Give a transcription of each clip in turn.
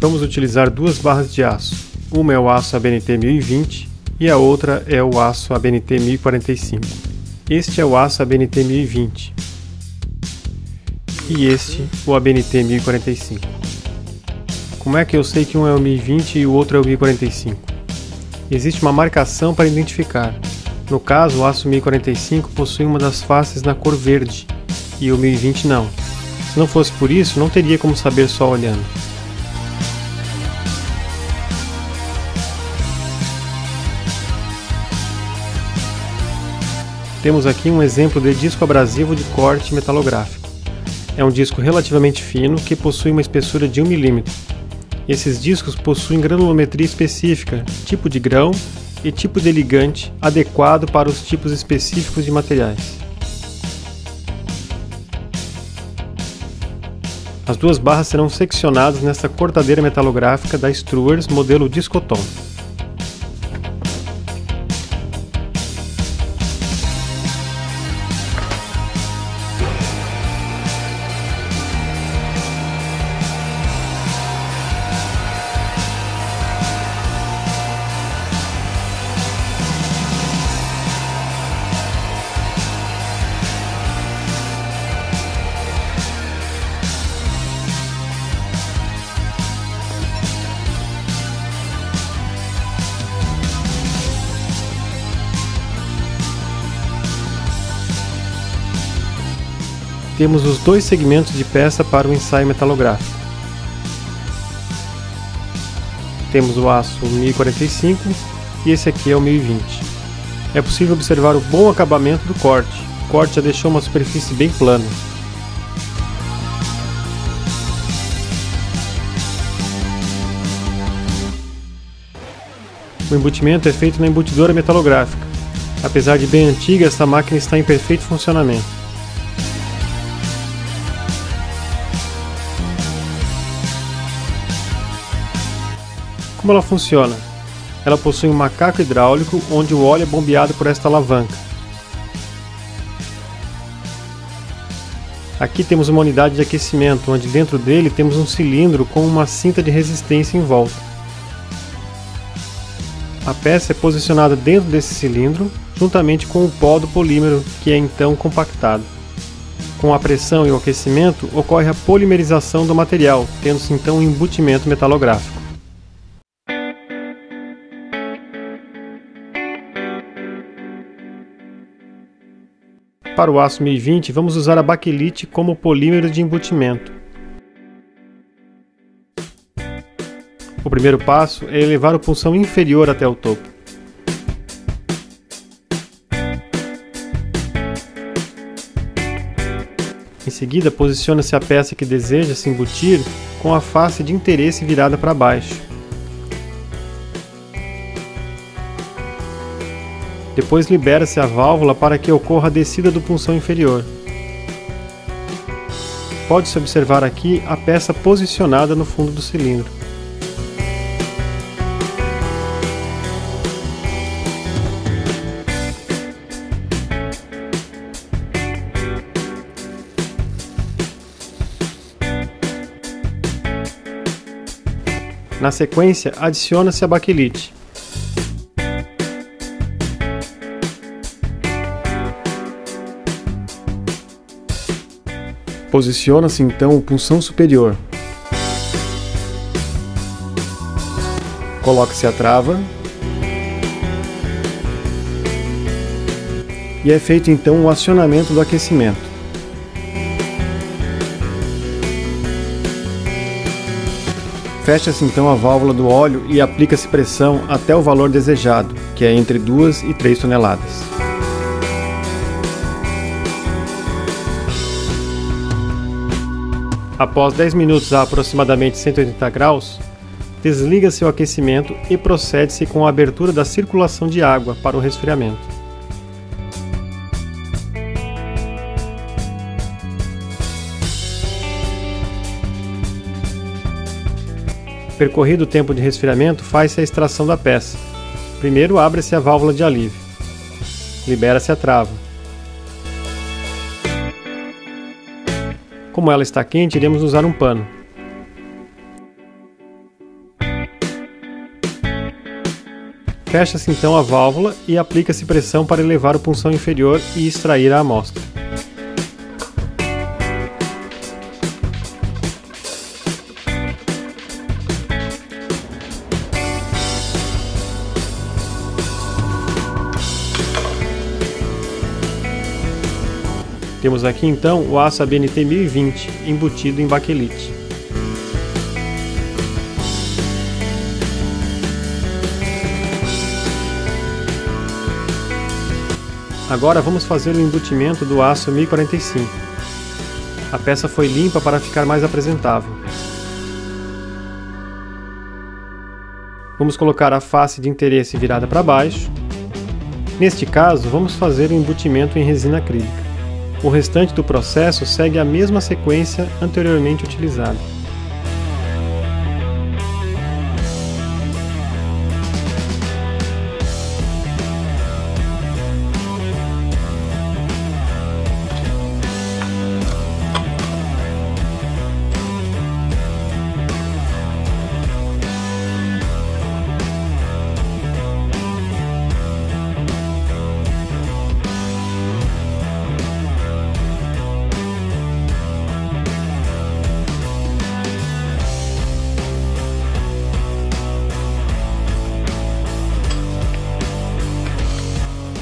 Vamos utilizar duas barras de aço. Uma é o aço ABNT 1020 e a outra é o aço ABNT 1045. Este é o aço ABNT 1020 e este o ABNT 1045. Como é que eu sei que um é o 1020 e o outro é o 1045? Existe uma marcação para identificar. No caso, o aço 1045 possui uma das faces na cor verde e o 1020 não. Se não fosse por isso, não teria como saber só olhando. Temos aqui um exemplo de disco abrasivo de corte metalográfico. É um disco relativamente fino que possui uma espessura de 1 mm. Esses discos possuem granulometria específica, tipo de grão e tipo de ligante adequado para os tipos específicos de materiais. As duas barras serão seccionadas nesta cortadeira metalográfica da Struers modelo Discoton. Temos os dois segmentos de peça para o ensaio metalográfico. Temos o aço 1045 e esse aqui é o 1020. É possível observar o bom acabamento do corte. O corte já deixou uma superfície bem plana. O embutimento é feito na embutidora metalográfica. Apesar de bem antiga, essa máquina está em perfeito funcionamento. Como ela funciona? Ela possui um macaco hidráulico onde o óleo é bombeado por esta alavanca. Aqui temos uma unidade de aquecimento, onde dentro dele temos um cilindro com uma cinta de resistência em volta. A peça é posicionada dentro desse cilindro, juntamente com o pó do polímero, que é então compactado. Com a pressão e o aquecimento, ocorre a polimerização do material, tendo-se então um embutimento metalográfico. Para o aço 1020, vamos usar a baquelite como polímero de embutimento. O primeiro passo é elevar o punção inferior até o topo. Em seguida, posiciona-se a peça que deseja se embutir com a face de interesse virada para baixo. Depois libera-se a válvula para que ocorra a descida do punção inferior. Pode-se observar aqui a peça posicionada no fundo do cilindro. Na sequência, adiciona-se a baquelite. Posiciona-se então o punção superior. Coloca-se a trava. E é feito então o acionamento do aquecimento. Fecha-se então a válvula do óleo e aplica-se pressão até o valor desejado, que é entre 2 e 3 toneladas. Após 10 minutos a aproximadamente 180 graus, desliga-se o aquecimento e procede-se com a abertura da circulação de água para o resfriamento. Percorrido o tempo de resfriamento, faz-se a extração da peça. Primeiro abre-se a válvula de alívio. Libera-se a trava. Como ela está quente, iremos usar um pano. Fecha-se então a válvula e aplica-se pressão para elevar o punção inferior e extrair a amostra. Temos aqui então o aço ABNT 1020 embutido em baquelite. Agora vamos fazer o embutimento do aço 1045. A peça foi limpa para ficar mais apresentável. Vamos colocar a face de interesse virada para baixo. Neste caso, vamos fazer o embutimento em resina acrílica. O restante do processo segue a mesma sequência anteriormente utilizada.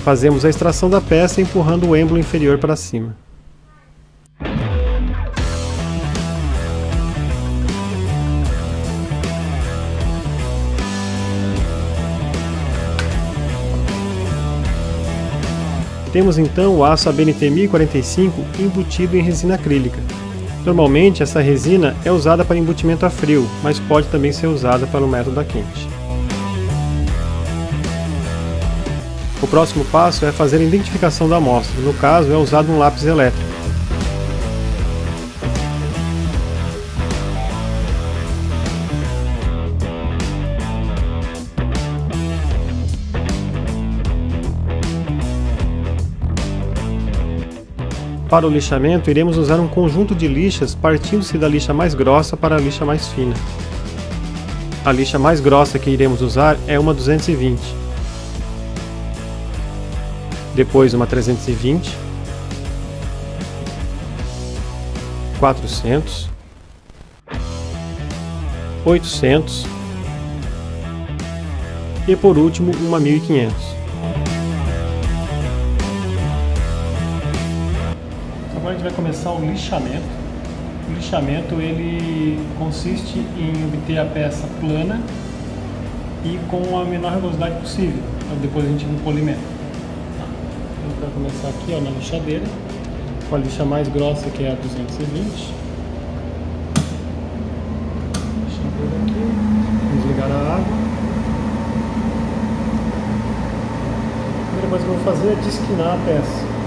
Fazemos a extração da peça empurrando o êmbolo inferior para cima. Temos então o aço ABNT 1045 embutido em resina acrílica. Normalmente essa resina é usada para embutimento a frio, mas pode também ser usada para o método a quente. O próximo passo é fazer a identificação da amostra, no caso é usado um lápis elétrico. Para o lixamento, iremos usar um conjunto de lixas partindo-se da lixa mais grossa para a lixa mais fina. A lixa mais grossa que iremos usar é uma 220. Depois uma 320, 400, 800 e por último uma 1500. Agora a gente vai começar o lixamento. O lixamento ele consiste em obter a peça plana e com a menor rugosidade possível. Então, depois a gente no polimento. Vai começar aqui ó, na lixadeira, com a lixa mais grossa que é a 220. Lixadeira aqui, vamos ligar a água. A primeira coisa que eu vou fazer é desquinar a peça.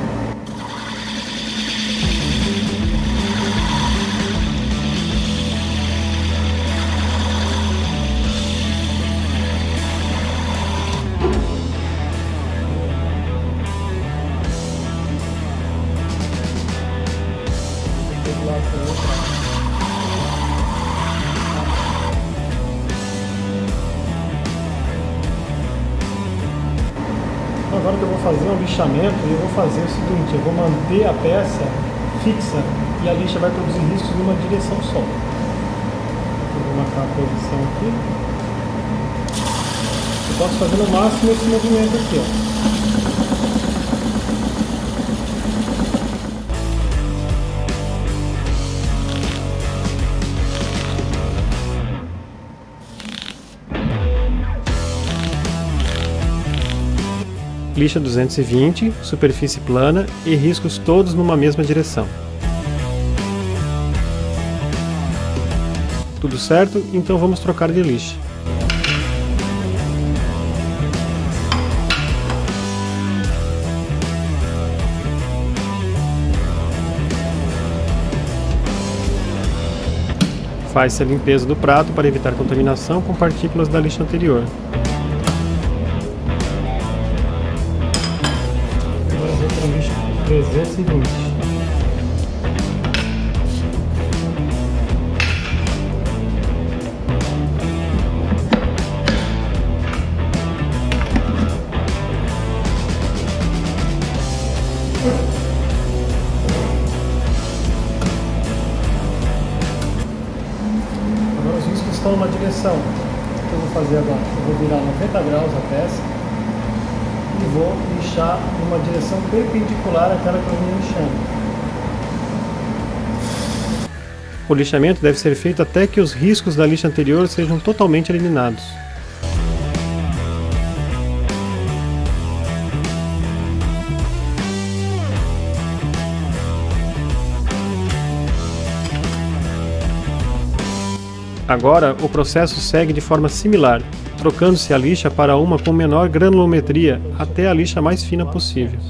Agora que eu vou fazer um lixamento, eu vou fazer o seguinte, eu vou manter a peça fixa e a lixa vai produzir riscos numa direção só. Eu vou marcar a posição aqui. Eu posso fazer no máximo esse movimento aqui, ó. Lixa 220, superfície plana e riscos todos numa mesma direção. Tudo certo? Então vamos trocar de lixa. Faz-se a limpeza do prato para evitar contaminação com partículas da lixa anterior. Agora vou para a lixa 320. Agora os riscos estão numa direção. O que eu vou fazer agora? Eu vou virar 90 graus a peça e vou lixar numa direção perpendicular àquela que eu vinha lixando. O lixamento deve ser feito até que os riscos da lixa anterior sejam totalmente eliminados. Agora, o processo segue de forma similar, trocando-se a lixa para uma com menor granulometria até a lixa mais fina possível.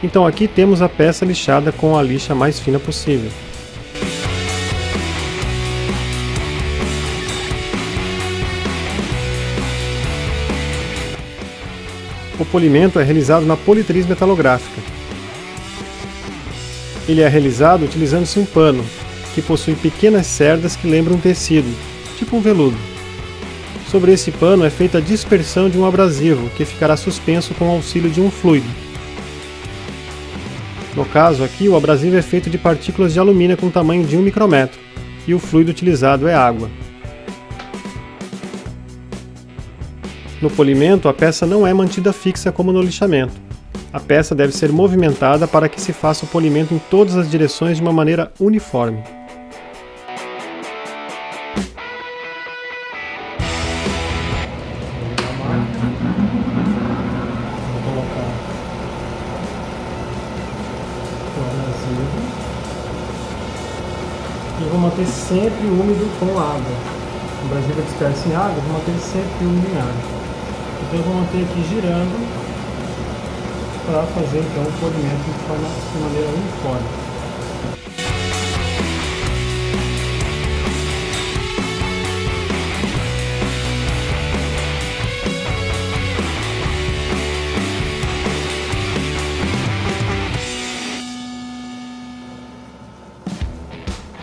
Então aqui temos a peça lixada com a lixa mais fina possível. O polimento é realizado na politriz metalográfica. Ele é realizado utilizando-se um pano, que possui pequenas cerdas que lembram um tecido, tipo um veludo. Sobre esse pano é feita a dispersão de um abrasivo, que ficará suspenso com o auxílio de um fluido. No caso aqui, o abrasivo é feito de partículas de alumínio com tamanho de 1 micrômetro, e o fluido utilizado é água. No polimento, a peça não é mantida fixa como no lixamento. A peça deve ser movimentada para que se faça o polimento em todas as direções de uma maneira uniforme. E vou manter sempre úmido com água. O abrasivo é disperso em água, vou manter sempre úmido em água. Então eu vou manter aqui girando para fazer então o polimento de maneira uniforme.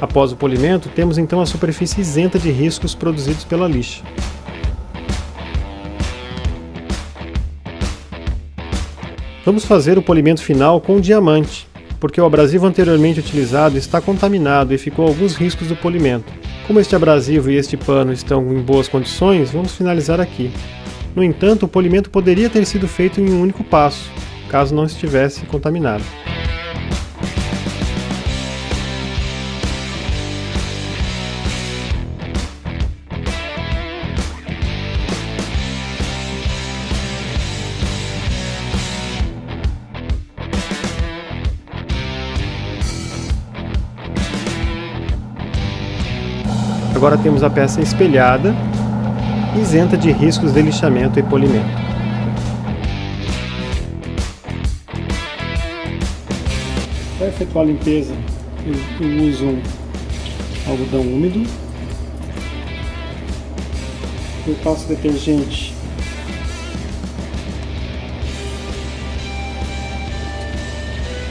Após o polimento, temos então a superfície isenta de riscos produzidos pela lixa. Vamos fazer o polimento final com diamante, porque o abrasivo anteriormente utilizado está contaminado e ficou alguns riscos do polimento. Como este abrasivo e este pano estão em boas condições, vamos finalizar aqui. No entanto, o polimento poderia ter sido feito em um único passo, caso não estivesse contaminado. Agora temos a peça espelhada, isenta de riscos de lixamento e polimento. Para efetuar a limpeza, eu uso um algodão úmido. Eu passo detergente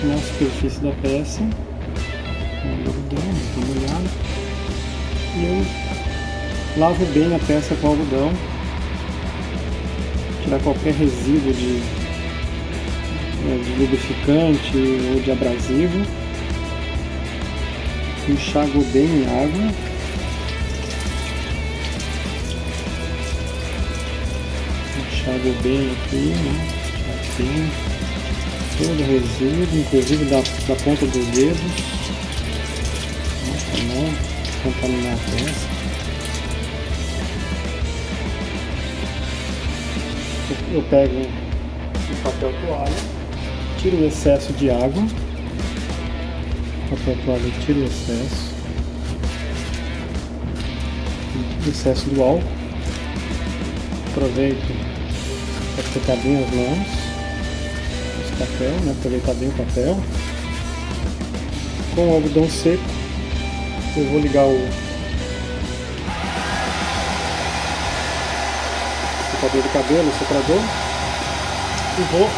na superfície da peça, o algodão está molhado. E eu lavo bem a peça com algodão, tirar qualquer resíduo de lubrificante ou de abrasivo. Enxago bem em água. Enxago bem aqui, né? Bem todo o resíduo, inclusive da ponta dos dedos. para não contaminar a peça. Eu pego o papel toalha, tiro o excesso de água, papel toalha, tiro o excesso do álcool, aproveito para secar bem as mãos, esse papel, né? Aproveitar bem o papel. Com o algodão seco, eu vou ligar o secador de cabelo, o secador, e vou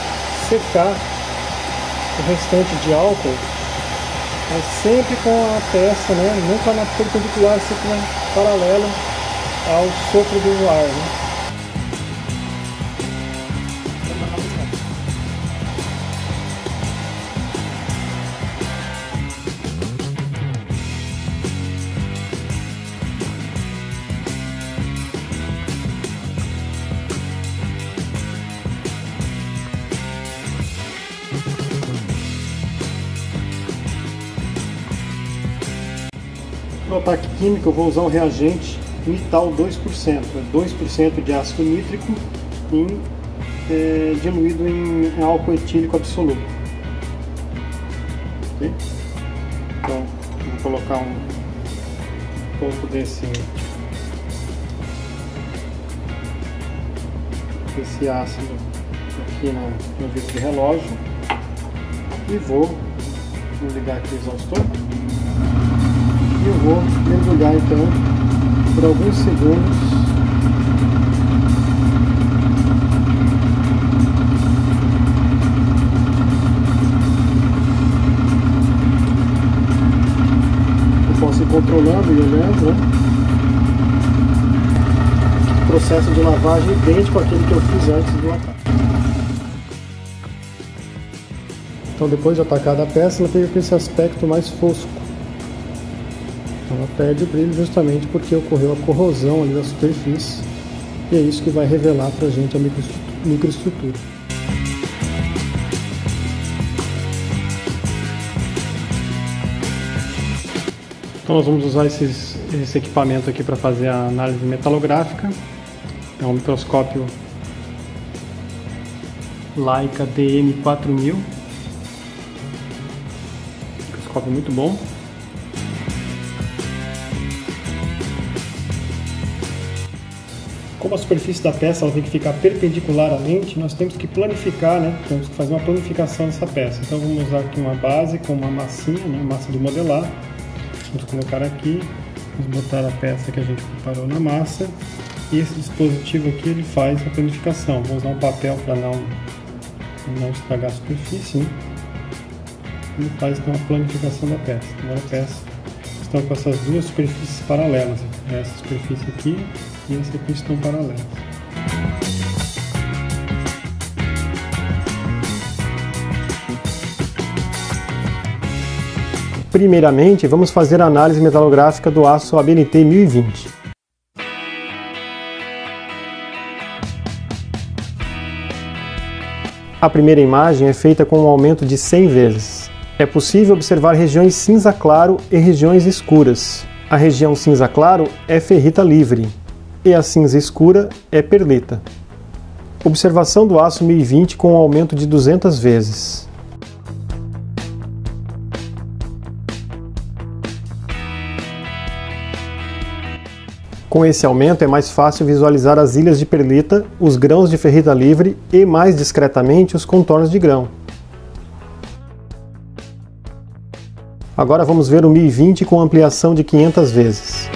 secar o restante de álcool, mas sempre com a peça, né? Nunca na perpendicular, sempre na paralela ao sopro do ar, né? No ataque químico eu vou usar um reagente Nital 2%, 2% de ácido nítrico diluído em álcool etílico absoluto. Okay? Então vou colocar um pouco desse ácido aqui no vidro de relógio e vou ligar aqui o exaustor. E eu vou mergulhar então por alguns segundos eu posso ir controlando e olhando, né? O processo de lavagem é idêntico àquele que eu fiz antes do ataque. Então depois de atacada a peça, ela fica com esse aspecto mais fosco. Ela perde o brilho justamente porque ocorreu a corrosão ali da superfície, e é isso que vai revelar para a gente a microestrutura. Então nós vamos usar esse equipamento aqui para fazer a análise metalográfica. É um microscópio Leica DM4000, microscópio muito bom. Como a superfície da peça ela tem que ficar perpendicularmente, nós temos que planificar, né? Temos que fazer uma planificação dessa peça. Então vamos usar aqui uma base com uma massinha, né? Massa de modelar. Vamos colocar aqui, vamos botar a peça que a gente preparou na massa. E esse dispositivo aqui ele faz a planificação. Vou usar um papel para não estragar a superfície, né? Ele faz então a planificação da peça. Agora a peça está com essas duas superfícies paralelas. Essa superfície aqui e essa aqui estão paralelas. Primeiramente, vamos fazer a análise metalográfica do aço ABNT 1020. A primeira imagem é feita com um aumento de 100 vezes. É possível observar regiões cinza claro e regiões escuras. A região cinza claro é ferrita livre e a cinza escura é perlita. Observação do aço 1020 com um aumento de 200 vezes. Com esse aumento é mais fácil visualizar as ilhas de perlita, os grãos de ferrita livre e, mais discretamente, os contornos de grão. Agora vamos ver o 1020 com ampliação de 500 vezes.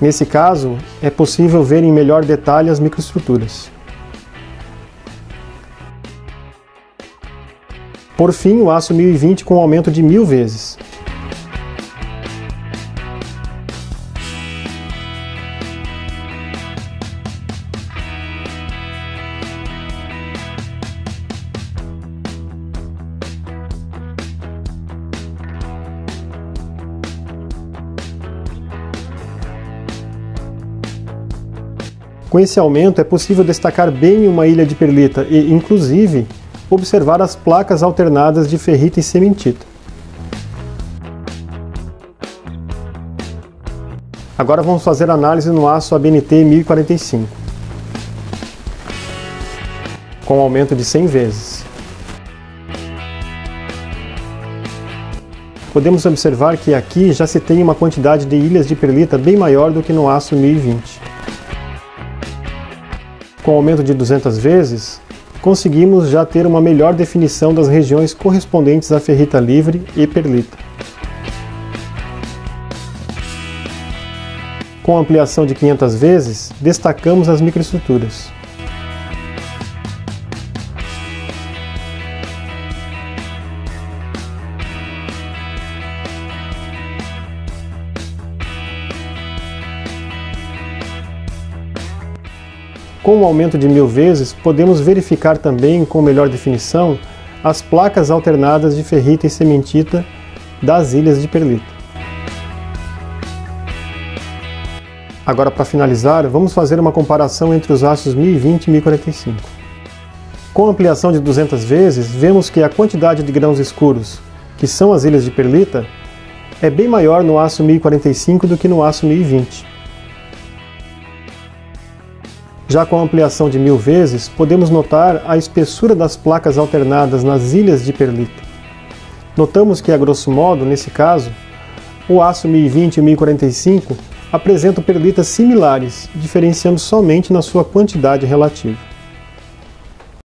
Nesse caso, é possível ver em melhor detalhe as microestruturas. Por fim, o aço 1020 com aumento de 1000 vezes. Com esse aumento é possível destacar bem uma ilha de perlita e, inclusive, observar as placas alternadas de ferrita e cementita. Agora vamos fazer análise no aço ABNT 1045, com aumento de 100 vezes. Podemos observar que aqui já se tem uma quantidade de ilhas de perlita bem maior do que no aço 1020. Com aumento de 200 vezes, conseguimos já ter uma melhor definição das regiões correspondentes à ferrita livre e perlita. Com ampliação de 500 vezes, destacamos as microestruturas. Com o aumento de 1000 vezes, podemos verificar também, com melhor definição, as placas alternadas de ferrita e cementita das ilhas de perlita. Agora, para finalizar, vamos fazer uma comparação entre os aços 1020 e 1045. Com ampliação de 200 vezes, vemos que a quantidade de grãos escuros, que são as ilhas de perlita, é bem maior no aço 1045 do que no aço 1020. Já com a ampliação de 1000 vezes, podemos notar a espessura das placas alternadas nas ilhas de perlita. Notamos que, a grosso modo, nesse caso, o aço 1020 e 1045 apresentam perlitas similares, diferenciando somente na sua quantidade relativa.